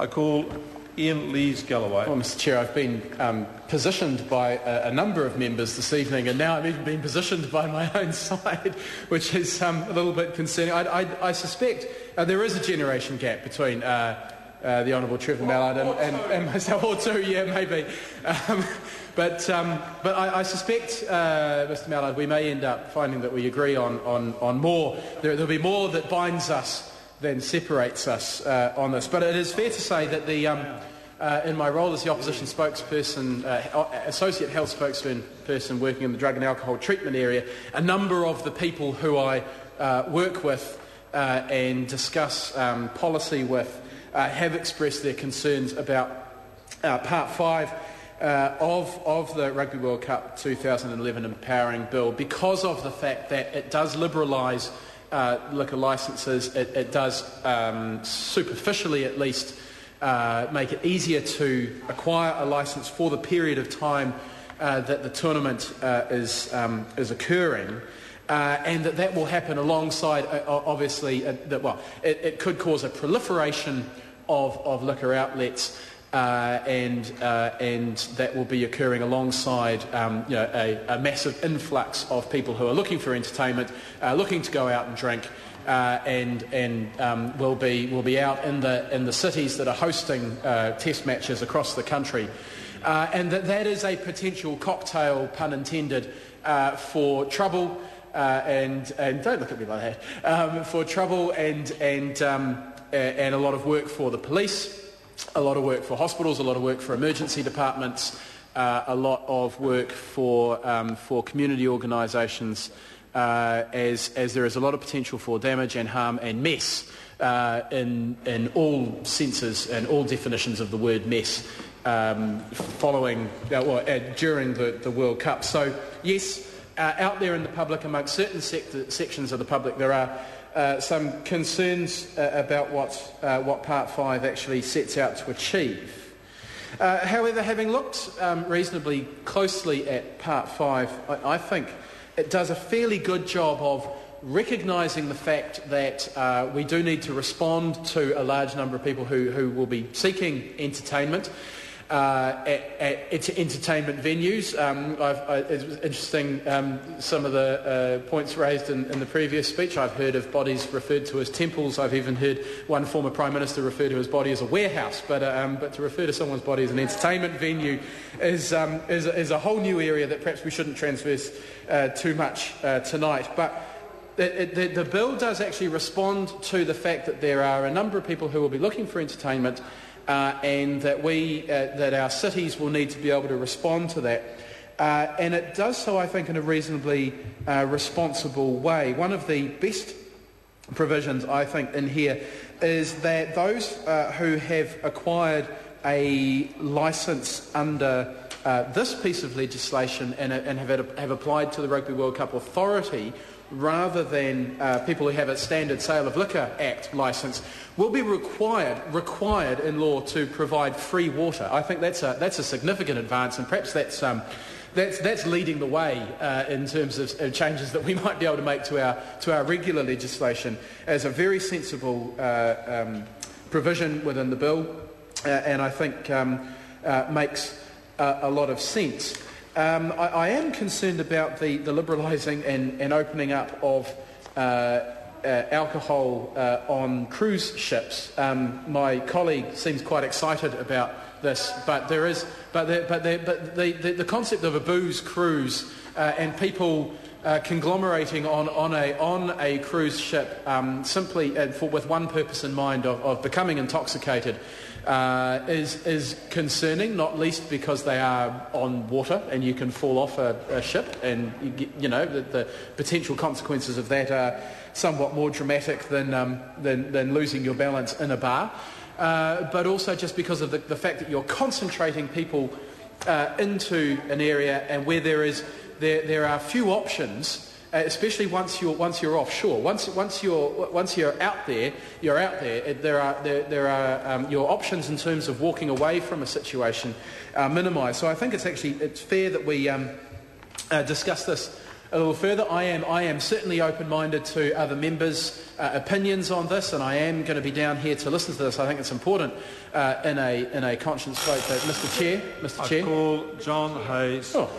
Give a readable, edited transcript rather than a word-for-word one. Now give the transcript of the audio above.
I call Ian Lees-Galloway. Well, Mr Chair, I've been positioned by a number of members this evening, and now I've even been positioned by my own side, which is a little bit concerning. I suspect there is a generation gap between the Honourable Trevor Mallard and myself, or two, yeah, maybe. But I suspect, Mr Mallard, we may end up finding that we agree on more. There'll be more that binds us than separates us on this. But it is fair to say that in my role as the opposition spokesperson, associate health spokesperson working in the drug and alcohol treatment area, a number of the people who I work with and discuss policy with have expressed their concerns about Part 5 of the Rugby World Cup 2011 Empowering Bill, because of the fact that it does liberalise liquor licences. It does, superficially at least, make it easier to acquire a licence for the period of time that the tournament is occurring, and that will happen alongside, obviously, it could cause a proliferation of liquor outlets, and that will be occurring alongside a massive influx of people who are looking for entertainment, looking to go out and drink, and will be out in the cities that are hosting test matches across the country, and that is a potential cocktail, pun intended, for trouble, and don't look at me like that, for trouble and a lot of work for the police, a lot of work for hospitals, a lot of work for emergency departments, a lot of work for community organisations, as there is a lot of potential for damage and harm and mess in all senses and all definitions of the word mess during the World Cup. So yes, out there in the public, amongst certain sections of the public, there are some concerns about what Part 5 actually sets out to achieve. However, having looked reasonably closely at Part 5, I think it does a fairly good job of recognising the fact that we do need to respond to a large number of people who will be seeking entertainment at entertainment venues. It was interesting, some of the points raised in the previous speech. I've heard of bodies referred to as temples. I've even heard one former Prime Minister refer to his body as a warehouse. But to refer to someone's body as an entertainment venue is a whole new area that perhaps we shouldn't transverse too much tonight. But the bill does actually respond to the fact that there are a number of people who will be looking for entertainment, and that our cities will need to be able to respond to that. And it does so, I think, in a reasonably responsible way. One of the best provisions, I think, in here is that those who have acquired a licence under this piece of legislation and have applied to the Rugby World Cup Authority, rather than people who have a Standard Sale of Liquor Act licence, will be required in law to provide free water. I think that's a significant advance, and perhaps that's leading the way in terms of changes that we might be able to make to our regular legislation, as a very sensible provision within the bill, and I think makes a lot of sense. I am concerned about the liberalising and opening up of alcohol on cruise ships. My colleague seems quite excited about this, but the concept of a booze cruise and people conglomerating on a cruise ship simply with one purpose in mind of becoming intoxicated is concerning, not least because they are on water and you can fall off a ship, and the potential consequences of that are somewhat more dramatic than losing your balance in a bar, but also just because of the fact that you're concentrating people into an area and where there are few options. Especially once you're offshore, once you're out there, There are your options in terms of walking away from a situation are minimised. So I think it's fair that we discuss this a little further. I am certainly open-minded to other members' opinions on this, and I am going to be down here to listen to this. I think it's important in a conscience vote. That Mr. Chair. I call John Hayes. Oh.